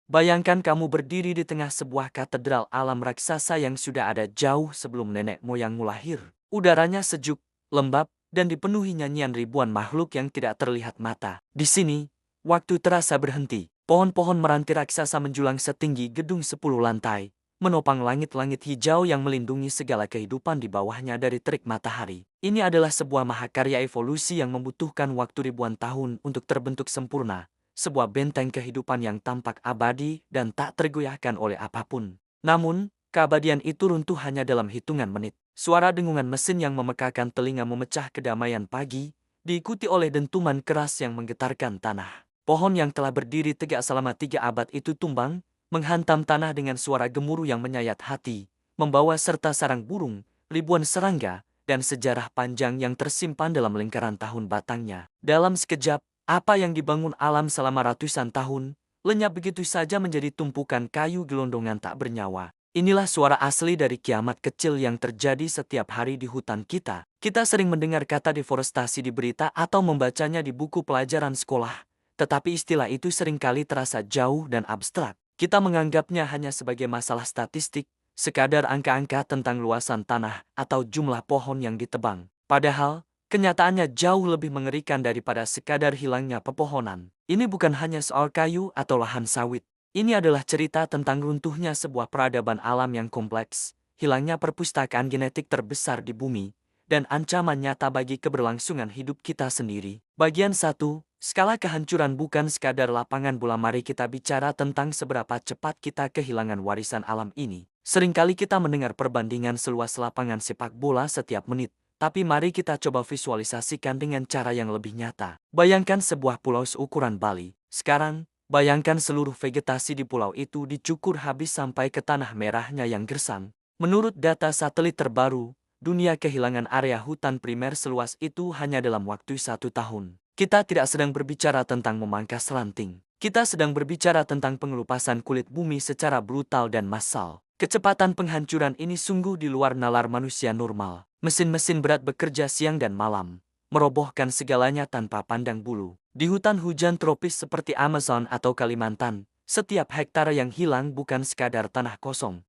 Bayangkan kamu berdiri di tengah sebuah katedral alam raksasa yang sudah ada jauh sebelum nenek moyangmu lahir. Udaranya sejuk, lembab, dan dipenuhi nyanyian ribuan makhluk yang tidak terlihat mata. Di sini, waktu terasa berhenti. Pohon-pohon meranti raksasa menjulang setinggi gedung 10 lantai, menopang langit-langit hijau yang melindungi segala kehidupan di bawahnya dari terik matahari. Ini adalah sebuah mahakarya evolusi yang membutuhkan waktu ribuan tahun untuk terbentuk sempurna. Sebuah benteng kehidupan yang tampak abadi dan tak tergoyahkan oleh apapun. Namun, keabadian itu runtuh hanya dalam hitungan menit. Suara dengungan mesin yang memekakan telinga memecah kedamaian pagi, diikuti oleh dentuman keras yang menggetarkan tanah. Pohon yang telah berdiri tegak selama 3 abad itu tumbang, menghantam tanah dengan suara gemuruh yang menyayat hati, membawa serta sarang burung, ribuan serangga, dan sejarah panjang yang tersimpan dalam lingkaran tahun batangnya. Dalam sekejap, apa yang dibangun alam selama ratusan tahun, lenyap begitu saja menjadi tumpukan kayu gelondongan tak bernyawa. Inilah suara asli dari kiamat kecil yang terjadi setiap hari di hutan kita. Kita sering mendengar kata deforestasi di berita atau membacanya di buku pelajaran sekolah, tetapi istilah itu seringkali terasa jauh dan abstrak. Kita menganggapnya hanya sebagai masalah statistik, sekadar angka-angka tentang luasan tanah atau jumlah pohon yang ditebang. Padahal, kenyataannya jauh lebih mengerikan daripada sekadar hilangnya pepohonan. Ini bukan hanya soal kayu atau lahan sawit. Ini adalah cerita tentang runtuhnya sebuah peradaban alam yang kompleks, hilangnya perpustakaan genetik terbesar di bumi, dan ancaman nyata bagi keberlangsungan hidup kita sendiri. Bagian 1. Skala kehancuran bukan sekadar lapangan bola. Mari kita bicara tentang seberapa cepat kita kehilangan warisan alam ini. Seringkali kita mendengar perbandingan seluas lapangan sepak bola setiap menit, tapi mari kita coba visualisasikan dengan cara yang lebih nyata. Bayangkan sebuah pulau seukuran Bali. Sekarang, bayangkan seluruh vegetasi di pulau itu dicukur habis sampai ke tanah merahnya yang gersang. Menurut data satelit terbaru, dunia kehilangan area hutan primer seluas itu hanya dalam waktu 1 tahun. Kita tidak sedang berbicara tentang memangkas ranting. Kita sedang berbicara tentang pengelupasan kulit bumi secara brutal dan massal. Kecepatan penghancuran ini sungguh di luar nalar manusia normal. Mesin-mesin berat bekerja siang dan malam, merobohkan segalanya tanpa pandang bulu. Di hutan hujan tropis seperti Amazon atau Kalimantan, setiap hektare yang hilang bukan sekadar tanah kosong.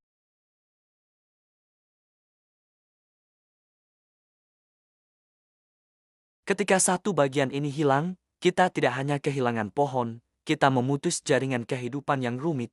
Ketika satu bagian ini hilang, kita tidak hanya kehilangan pohon, kita memutus jaringan kehidupan yang rumit.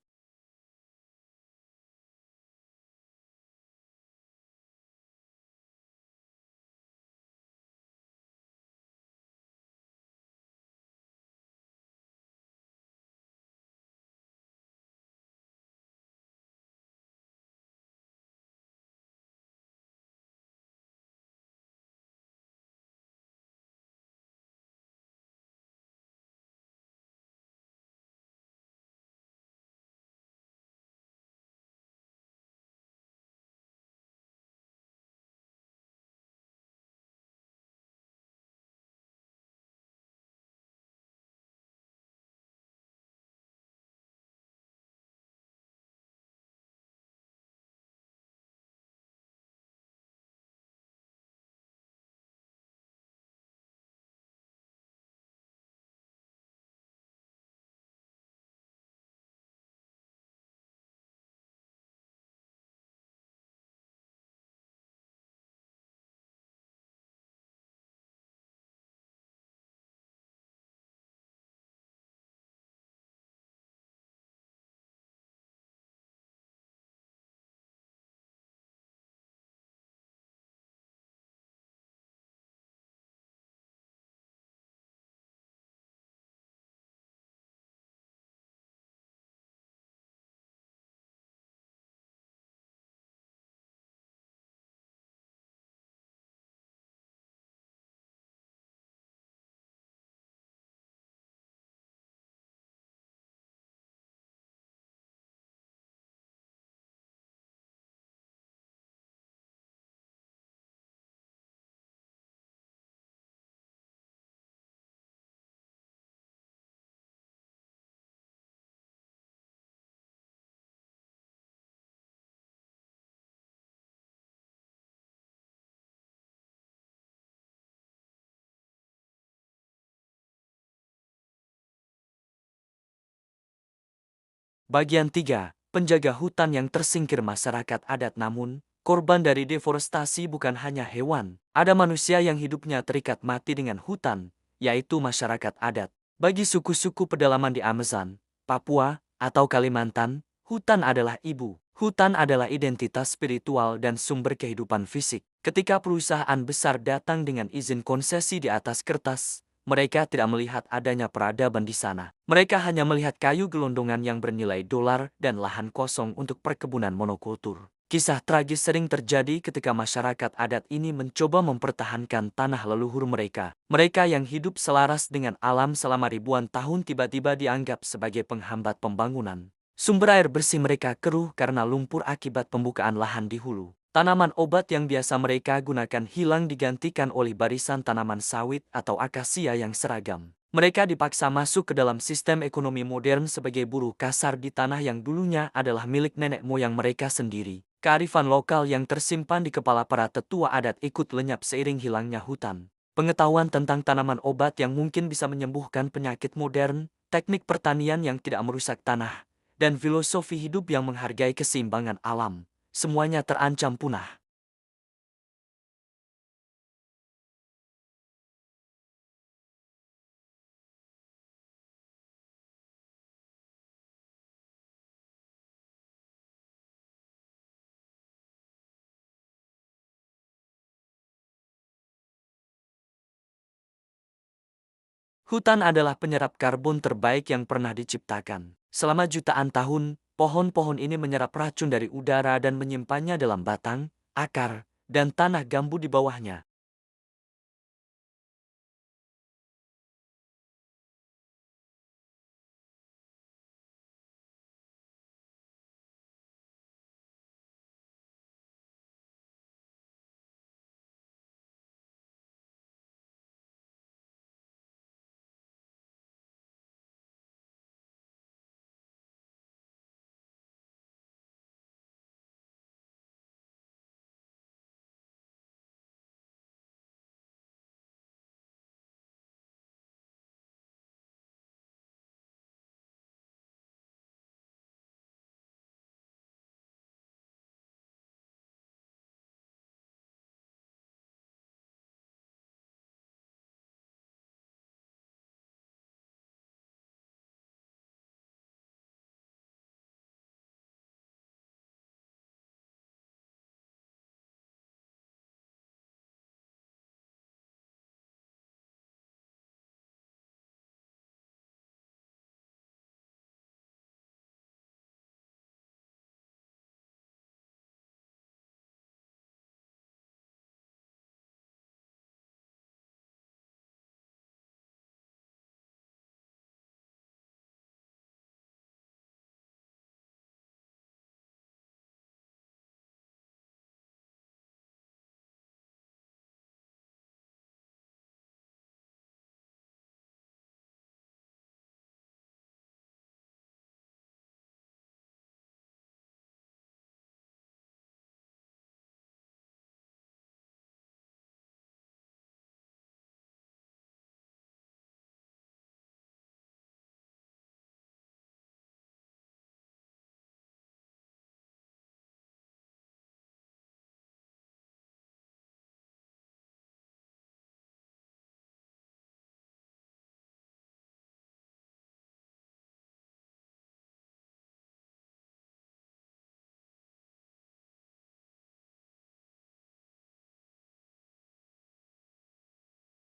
Bagian 3. Penjaga hutan yang tersingkir masyarakat adat. Namun, korban dari deforestasi bukan hanya hewan. Ada manusia yang hidupnya terikat mati dengan hutan, yaitu masyarakat adat. Bagi suku-suku pedalaman di Amazon, Papua, atau Kalimantan, hutan adalah ibu. Hutan adalah identitas spiritual dan sumber kehidupan fisik. Ketika perusahaan besar datang dengan izin konsesi di atas kertas, mereka tidak melihat adanya peradaban di sana. Mereka hanya melihat kayu gelondongan yang bernilai dolar dan lahan kosong untuk perkebunan monokultur. Kisah tragis sering terjadi ketika masyarakat adat ini mencoba mempertahankan tanah leluhur mereka. Mereka yang hidup selaras dengan alam selama ribuan tahun tiba-tiba dianggap sebagai penghambat pembangunan. Sumber air bersih mereka keruh karena lumpur akibat pembukaan lahan di hulu. Tanaman obat yang biasa mereka gunakan hilang digantikan oleh barisan tanaman sawit atau akasia yang seragam. Mereka dipaksa masuk ke dalam sistem ekonomi modern sebagai buruh kasar di tanah yang dulunya adalah milik nenek moyang mereka sendiri. Kearifan lokal yang tersimpan di kepala para tetua adat ikut lenyap seiring hilangnya hutan. Pengetahuan tentang tanaman obat yang mungkin bisa menyembuhkan penyakit modern, teknik pertanian yang tidak merusak tanah, dan filosofi hidup yang menghargai keseimbangan alam, semuanya terancam punah. Hutan adalah penyerap karbon terbaik yang pernah diciptakan. Selama jutaan tahun, pohon-pohon ini menyerap racun dari udara dan menyimpannya dalam batang, akar, dan tanah gambut di bawahnya.